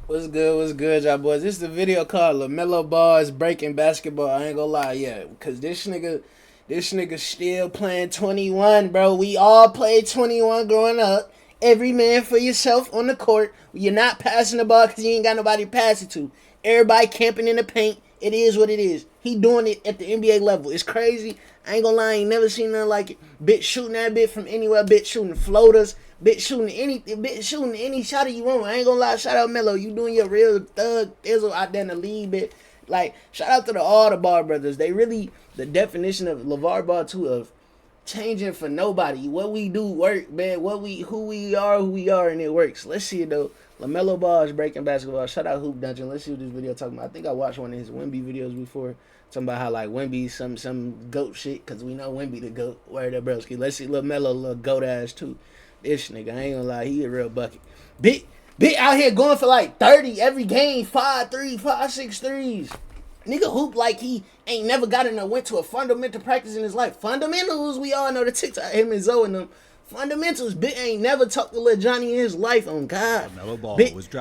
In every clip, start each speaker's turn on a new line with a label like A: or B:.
A: What's good, y'all boys? This is the video called Lamelo Ball is breaking basketball. I ain't gonna lie, yeah, because this nigga still playing 21, bro. We all played 21 growing up. Every man for yourself on the court. You're not passing the ball because you ain't got nobody to pass it to. Everybody camping in the paint. It is what it is. He doing it at the NBA level. It's crazy. I ain't gonna lie, I ain't never seen nothing like it. Bitch shooting that bit from anywhere. Bitch shooting floaters. Bitch shooting any shot you want. I ain't gonna lie. Shout out Melo. You doing your real thug thizzle out there in the league, bit. Like, shout out to all the Ball brothers. They really the definition of LeVar Ball too, of changing for nobody. What we do work, man. Who we are, and it works. Let's see it though. Lamelo Ball is breaking basketball. Shout out Hoop Dungeon. Let's see what this video talking about. I think I watched one of his Wemby videos before. Talking about how like Wemby some goat shit, cause we know Wemby the goat. Where the broski. Let's see Lamelo little goat ass too. This nigga, I ain't gonna lie, he a real bucket. Big out here going for like 30 every game, 5, 6 threes. Nigga hoop like he ain't never went to a fundamental practice in his life. Fundamentals, we all know the TikTok, him and Zoe and them. Fundamentals, Big ain't never talked to little Johnny in his life, on God.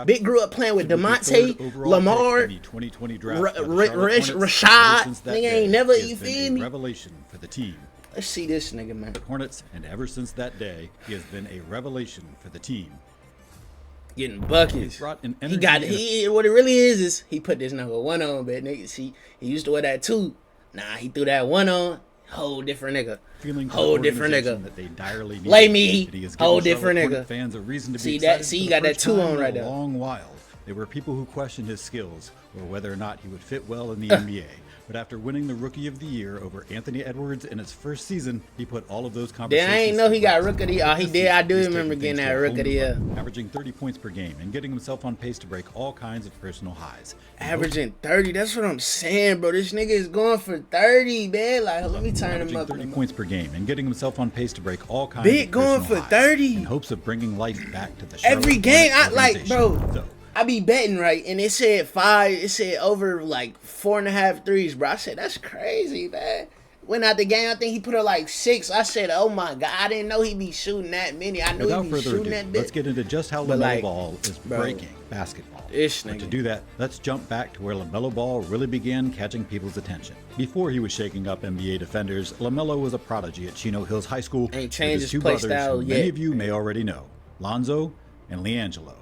A: Big grew up playing with DeMonte, Lamar,
B: 2020 draft
A: Rashad. Nigga ain't never, you feel me?
B: Revelation for the team.
A: Let's see this nigga, man.
B: Hornets, and ever since that day, he has been a revelation for the team.
A: Getting buckets.
B: What it
A: really is he put this number 1 on, but nigga, see, he used to wear that 2. Nah, he threw that 1 on. Whole different nigga. Whole different nigga.
B: That they direly need.
A: Play me. Whole different nigga.
B: Fans a reason to be
A: see that? See, you got that 2 on right there.
B: A long while, there were people who questioned his skills or whether or not he would fit well in the NBA. But after winning the Rookie of the Year over Anthony Edwards in his first season, he put all of those conversations.
A: I ain't know he got Rookie of the Year. Oh, he did. I do remember getting that Rookie of the Year.
B: Averaging 30 points per game and getting himself on pace to break all kinds of personal highs.
A: Averaging 30. That's what I'm saying, bro. This nigga is going for 30, man. Like, let me turn him up.
B: 30 points per game and getting himself on pace to break all kinds
A: Big
B: of personal highs.
A: Big going for 30.
B: In hopes of bringing life back to the
A: every game. I like, bro.
B: So,
A: I be betting, right, and it said 5. It said over like 4.5 threes, bro. I said that's crazy, man. Went out the game. I think he put up like 6. I said, oh my God, I didn't know he'd be shooting that many. I knew he'd be shooting that bit.
B: Let's get into just how LaMelo Ball is breaking basketball.
A: But
B: to do that, let's jump back to where LaMelo Ball really began catching people's attention. Before he was shaking up NBA defenders, LaMelo was a prodigy at Chino Hills High School.
A: Ain't changed his
B: two
A: play
B: brothers
A: style
B: who
A: yet.
B: Many of you may already know, Lonzo and LiAngelo.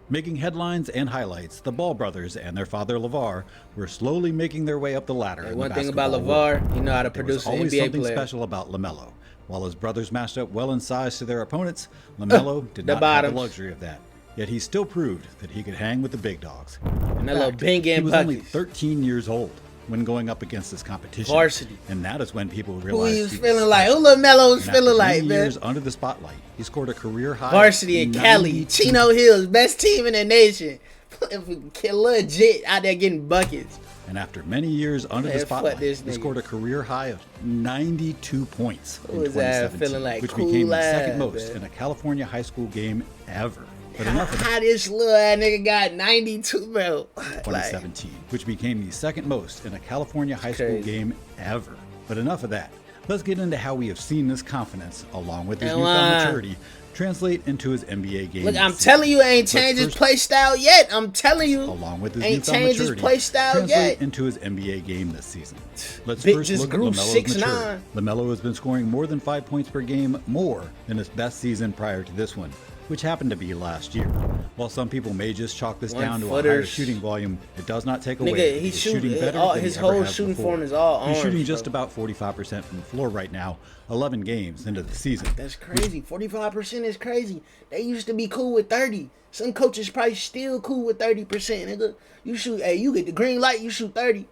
B: Making headlines and highlights, the Ball brothers and their father LeVar were slowly making their way up the ladder.
A: Hey, one thing about LeVar, he know how to produce an NBA player.
B: There was always something special about LaMelo. While his brothers matched up well in size to their opponents, LaMelo did not have the luxury of that. Yet he still proved that he could hang with the big dogs.
A: And that little bing
B: he was only 13 years old when going up against this competition.
A: Varsity.
B: And that is when people realized
A: who he was feeling like. Who LaMelo was feeling like, man.
B: Years under the spotlight, he scored a career high.
A: Varsity in Cali, Chino Hills, best team in the nation. Legit out there getting buckets.
B: And after many years under the spotlight, he scored a career high of 92 points in 2017,
A: like
B: which
A: cool
B: became the second most in a California high school game ever. But
A: how this little ass nigga got 92, bro?
B: 2017, which became the second most in a California high school game ever. But enough of that. Let's get into how we have seen this confidence, along with his newfound maturity, translate into his NBA game.
A: Look, I'm telling you, ain't changed his play style yet. I'm telling you,
B: along with his
A: ain't changed his play style yet.
B: Into his NBA game this season. Let's
A: Big
B: first look at LaMelo's maturity. LaMelo has been scoring more than 5 points per game more than his best season prior to this one, which happened to be last year. While some people may just chalk this down to a higher shooting volume, it does not take away.
A: He's
B: shooting better than
A: his
B: he ever
A: whole
B: has
A: shooting
B: before.
A: form is all arms.
B: He's shooting just about 45% from the floor right now, 11 games into the season.
A: That's crazy. 45% is crazy. They used to be cool with 30. Some coaches probably still cool with 30%. Nigga, you shoot, hey, you get the green light, you shoot 30.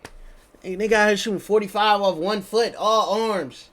A: Hey, they got her shooting 45 off 1 foot, all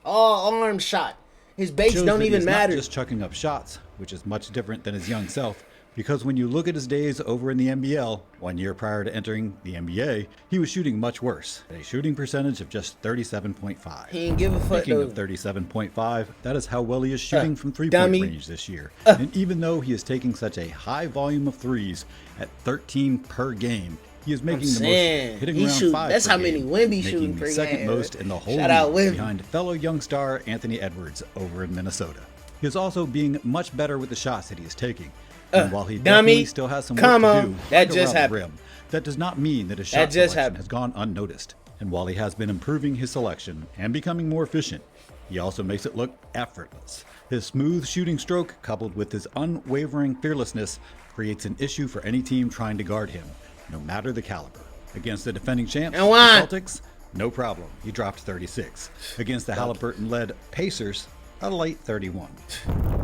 A: arms shot. His base don't even matter.
B: Not just chucking up shots, which is much different than his young self, because when you look at his days over in the NBL, 1 year prior to entering the NBA, he was shooting much worse, at a shooting percentage of just 37.5.
A: He ain't give a fuck.
B: Speaking of 37.5, that is how well he is shooting from three-point range this year. And even though he is taking such a high volume of threes at 13 per game, he is making the most, hitting around 5
A: That's how many Wemby
B: making
A: shooting per
B: the
A: game.
B: second most in the whole league, behind fellow young star Anthony Edwards over in Minnesota. He is also being much better with the shots that he is taking. And while he
A: dummy.
B: definitely still has some work
A: Come
B: to
A: on.
B: do
A: That
B: right
A: just
B: around
A: happened.
B: the rim, that does not mean that his
A: That
B: shot
A: just
B: selection
A: happened.
B: has gone unnoticed. And while he has been improving his selection and becoming more efficient, he also makes it look effortless. His smooth shooting stroke, coupled with his unwavering fearlessness, creates an issue for any team trying to guard him, no matter the caliber. Against the defending champs, the Celtics, no problem. He dropped 36. Against the Halliburton-led Pacers, a light 31.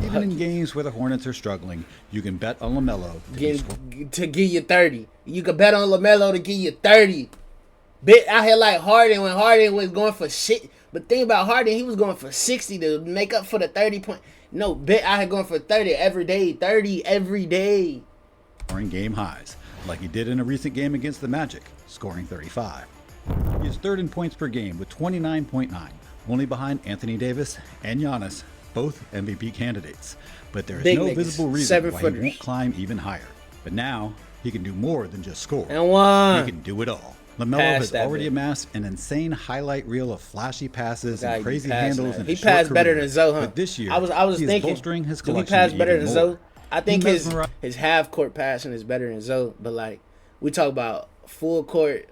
B: Even in games where the Hornets are struggling, you can bet on Lamelo
A: to give you 30. You can bet on Lamelo to give you 30. Bit out here like Harden when Harden was going for shit. But think about Harden, he was going for 60 to make up for the 30 point. No, Bit out here going for 30 every day. 30 every day.
B: Scoring game highs, like he did in a recent game against the Magic, scoring 35. He is third in points per game with 29.9, only behind Anthony Davis and Giannis, both MVP candidates. But there is
A: Big
B: no
A: niggas,
B: visible reason why he
A: 7-footers.
B: won't climb even higher. But now, he can do more than just score.
A: And one.
B: He can do it all. Lamelo
A: Pass
B: has
A: that
B: already
A: bit.
B: amassed an insane highlight reel of flashy passes and crazy
A: passing
B: handles
A: that.
B: in
A: He
B: a short
A: passed better
B: career.
A: than Zoe, huh?
B: But this year,
A: I was
B: he is
A: thinking,
B: bolstering his
A: do he
B: collection
A: pass better
B: even
A: than
B: more.
A: Zoe? I think
B: He
A: his half court passing is better than Zoe. But like we talk about full court,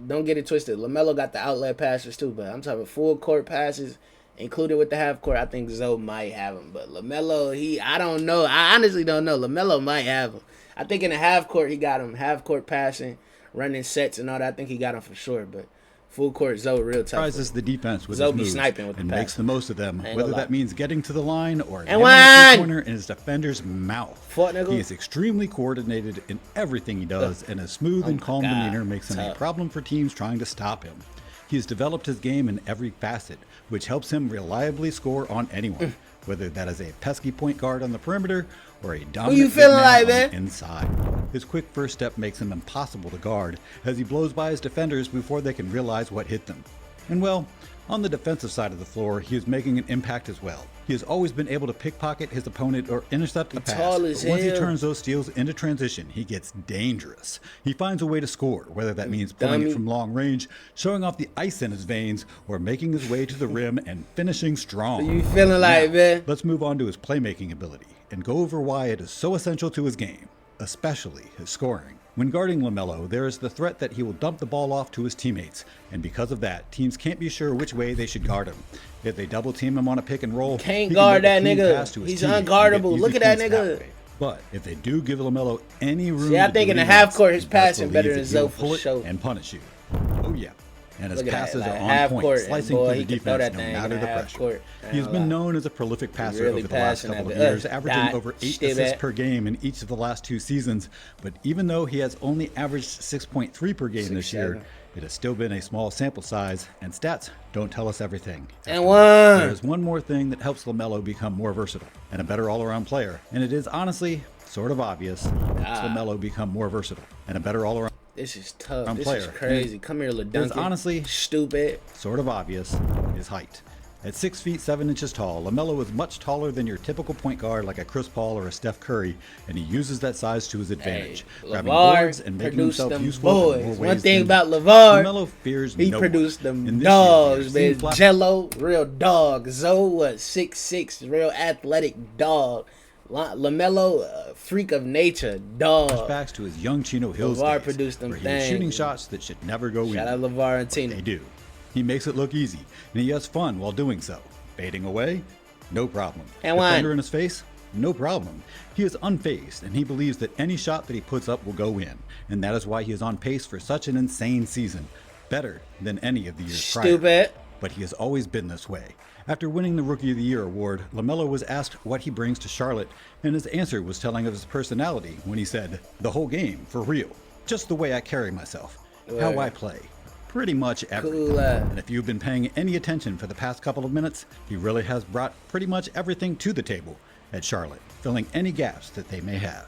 A: don't get it twisted. Lamelo got the outlet passes too, but I'm talking full court passes included with the half court. I think Zoe might have him, but Lamelo, I don't know. I honestly don't know. Lamelo might have him. I think in the half court he got him. Half court passing, running sets and all that. I think he got him for sure, but full court Zoe real tough.
B: Surprises the defense with
A: Zoe
B: his
A: be
B: moves
A: sniping with the
B: and
A: pass.
B: makes the most of them,
A: Ain't
B: whether
A: gonna lie.
B: that means getting to the line or
A: And
B: hammering
A: one!
B: the corner in his defender's mouth.
A: Fuck, nigga.
B: He is extremely coordinated in everything he does, and his smooth and calm
A: God.
B: demeanor makes him a
A: Tough.
B: problem for teams trying to stop him. He has developed his game in every facet, which helps him reliably score on anyone, whether that is a pesky point guard on the perimeter or a dominant
A: you
B: big
A: feeling
B: man
A: like,
B: on the
A: man?
B: inside. His quick first step makes him impossible to guard, as he blows by his defenders before they can realize what hit them. And well, on the defensive side of the floor, he is making an impact as well. He has always been able to pickpocket his opponent or intercept a pass.
A: tall as
B: But once he
A: hell.
B: turns those steals into transition, he gets dangerous. He finds a way to score, whether that means pulling
A: Dummy.
B: it from long range, showing off the ice in his veins, or making his way to the rim and finishing strong.
A: You feeling like,
B: Now,
A: man?
B: let's move on to his playmaking ability and go over why it is so essential to his game, especially his scoring. When guarding Lamelo, there is the threat that he will dump the ball off to his teammates, and because of that, teams can't be sure which way they should guard him. If they double team him on a pick and roll,
A: Can't
B: he
A: guard
B: can make
A: that
B: a clean
A: nigga.
B: pass to his
A: He's
B: teammate and get
A: unguardable.
B: easy
A: Look at that
B: points
A: nigga.
B: way. But if they do give Lamelo any room,
A: See, I
B: to
A: think
B: do
A: in the
B: what he
A: half
B: wants,
A: court, his
B: you best
A: passing better
B: believe
A: than
B: that he'll
A: Zoe for
B: pull it
A: sure.
B: and punish you. Oh yeah. And his
A: Look at that,
B: passes
A: like,
B: are
A: half
B: on
A: court,
B: point,
A: and
B: slicing
A: boy,
B: through
A: he
B: the
A: can throw
B: defense
A: that
B: no
A: thing in
B: matter
A: the
B: the
A: half
B: pressure.
A: court.
B: He has
A: Ain't
B: been
A: gonna lie.
B: known as a prolific passer
A: really
B: over the last
A: passing
B: couple
A: that
B: of
A: bit.
B: years, averaging
A: Dot,
B: over 8
A: stay
B: assists
A: back.
B: per game in each of the last 2 seasons. But even though he has only averaged 6.3 per game this year,
A: 6-7.
B: it has still been a small sample size, and stats don't tell us everything.
A: And one.
B: There is one more thing that helps LaMelo become more versatile and a better all-around player, and it is honestly sort of obvious. Helps LaMelo become more versatile and a better all-around
A: This is tough.
B: I'm
A: This
B: player.
A: is crazy. Come here,
B: It's
A: LaDuncan.
B: honestly
A: Stupid.
B: sort of obvious, his height. At 6 feet 7 inches tall, LaMelo is much taller than your typical point guard like a Chris Paul or a Steph Curry, and he uses that size to his advantage, grabbing boards
A: LeVar
B: and making
A: produced
B: himself
A: them
B: useful in more
A: boys.
B: ways
A: One thing
B: than
A: about LeVar,
B: LaMelo fears
A: he
B: no
A: produced
B: one.
A: them
B: And this
A: dogs,
B: year, we have seen
A: man.
B: flash-
A: Jello, real dog. Zoe was 6'6", real athletic dog. LaMelo, freak of nature, dog.
B: flashbacks to his young Chino Hills
A: LeVar
B: days,
A: produced them
B: where he was shooting
A: things.
B: shots that should never go in.
A: Shout out LeVar and Tina.
B: They do. He makes it look easy, and he has fun while doing so. Fading away? No problem.
A: And one.
B: Defender in his face? No problem. He is unfazed, and he believes that any shot that he puts up will go in, and that is why he is on pace for such an insane season. Better than any of the years prior.
A: Stupid.
B: But he has always been this way. After winning the Rookie of the Year award, LaMelo was asked what he brings to Charlotte, and his answer was telling of his personality when he said, "The whole game, for real. Just the way I carry myself. How
A: Right.
B: I play. Pretty much everything."
A: Cool.
B: And if you've been paying any attention for the past couple of minutes, he really has brought pretty much everything to the table at Charlotte, filling any gaps that they may have.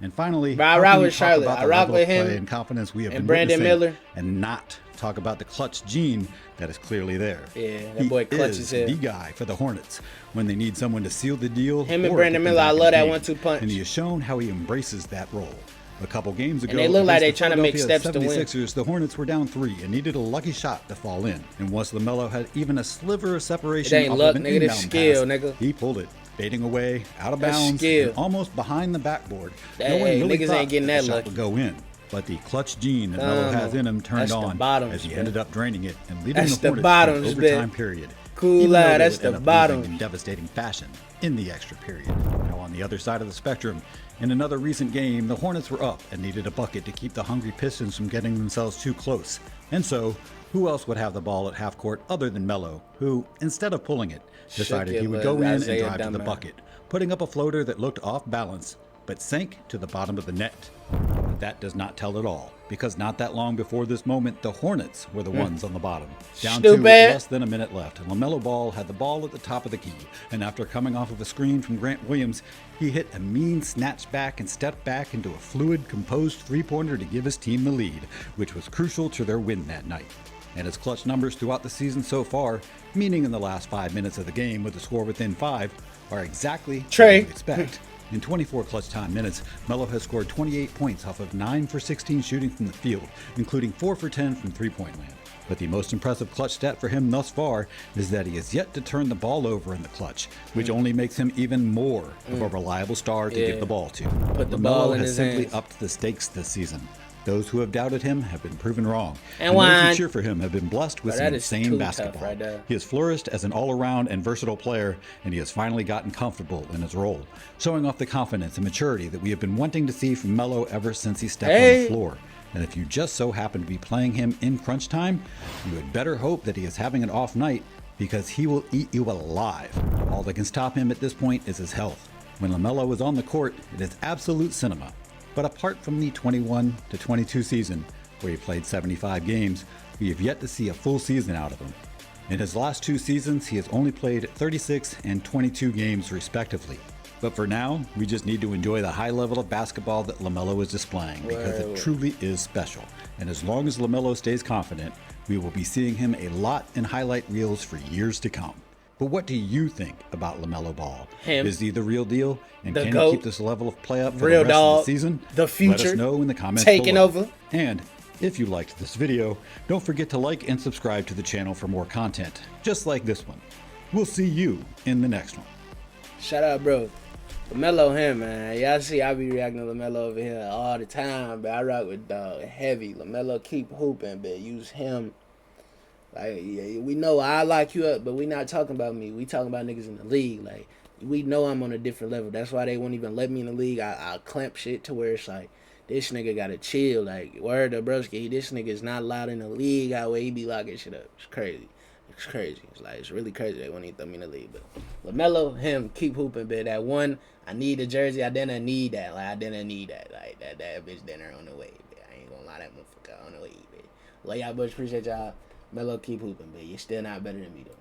B: And finally,
A: Bro, I
B: how
A: rock
B: can we
A: with
B: talk
A: Charlotte.
B: about
A: I
B: the
A: rock
B: level of
A: with him
B: play and confidence we have
A: and
B: been
A: Brandon
B: witnessing
A: Miller.
B: and not talk about the clutch gene that is clearly there.
A: Yeah, that boy clutch
B: is
A: as hell.
B: the guy for the Hornets when they need someone to seal the deal.
A: Him and
B: or
A: Brandon
B: get them
A: Miller, I
B: back in
A: love
B: the
A: that
B: game.
A: 1-2 punch.
B: And he has shown how he embraces that role. A couple games ago,
A: they look like
B: against
A: they
B: the
A: tryna make
B: Philadelphia
A: steps to win.
B: 76ers, the Hornets were down 3 and needed a lucky shot to fall in. And once LaMelo had even a sliver of separation
A: It ain't
B: off
A: luck,
B: of an
A: nigga, this
B: inbound
A: skill,
B: pass,
A: nigga.
B: he pulled it. fading away, out of
A: That's
B: bounds,
A: skill.
B: and almost behind the backboard.
A: Hey,
B: No one really
A: niggas
B: thought
A: ain't getting
B: that
A: that
B: shot
A: lucky.
B: would go in. But the clutch gene that Melo has in him turned on as he ended up draining it and leading the Hornets to the overtime period.
A: Cool lad, that's the bottom.
B: In devastating fashion in the extra period. Now on the other side of the spectrum, in another recent game, the Hornets were up and needed a bucket to keep the hungry Pistons from getting themselves too close. And so, who else would have the ball at half court other than Melo, who, instead of pulling it, decided he would go in and drive to the bucket, putting up a floater that looked off balance, but sank to the bottom of the net. But that does not tell it all, because not that long before this moment, the Hornets were the ones on the bottom. Down to less than a minute left, and Lamelo Ball had the ball at the top of the key, and after coming off of a screen from Grant Williams, he hit a mean snatch back and stepped back into a fluid, composed three-pointer to give his team the lead, which was crucial to their win that night. And his clutch numbers throughout the season so far, meaning in the last 5 minutes of the game with the score within 5, are exactly what you would expect. In 24 clutch time minutes, Melo has scored 28 points off of 9 for 16 shooting from the field, including 4 for 10 from three-point land. But the most impressive clutch stat for him thus far is that he has yet to turn the ball over in the clutch, which only makes him even more of a reliable star to give the ball to.
A: Put the ball in
B: has
A: his
B: simply
A: hands.
B: upped the stakes this season. Those who have doubted him have been proven wrong.
A: And
B: those who cheer for him have been blessed with some
A: is
B: insane
A: too
B: basketball.
A: tough right there.
B: He has flourished as an all-around and versatile player, and he has finally gotten comfortable in his role, showing off the confidence and maturity that we have been wanting to see from Melo ever since he stepped on the floor. And if you just so happen to be playing him in crunch time, you had better hope that he is having an off night, because he will eat you alive. All that can stop him at this point is his health. When Lamelo is on the court, it is absolute cinema. But apart from the 21 to 22 season, where he played 75 games, we have yet to see a full season out of him. In his last 2 seasons, he has only played 36 and 22 games respectively. But for now, we just need to enjoy the high level of basketball that Lamelo is displaying, because it truly is special. And as long as Lamelo stays confident, we will be seeing him a lot in highlight reels for years to come. But what do you think about Lamelo Ball? Is he the real deal? And can he keep this level of play up for the rest of the season?
A: The future.
B: Let us know in the comments
A: taking
B: below.
A: over.
B: And if you liked this video, don't forget to like and subscribe to the channel for more content, just like this one. We'll see you in the next one.
A: Shout out, bro. Lamelo, him, man. Y'all see I be reacting to Lamelo over here all the time, but I rock with dog heavy. Lamelo keep hooping, but use him. Like, yeah, we know I like you up, but we not talking about me. We talking about niggas in the league. Like, we know I'm on a different level. That's why they won't even let me in the league. I clamp shit to where it's like, this nigga gotta chill. Like, word to broski, this nigga is not allowed in the league out where he be locking shit up. It's crazy. It's crazy. It's like, it's really crazy they won't even throw me in the league. But LaMelo, him, keep hooping, but that one, I need a jersey. I didn't need that. Like, I didn't need that. Like, that bitch dinner on the way, man. I ain't gonna lie, that motherfucker on the way, man. Love y'all, boys. Appreciate y'all. Melo, keep hooping, but you're still not better than me, though.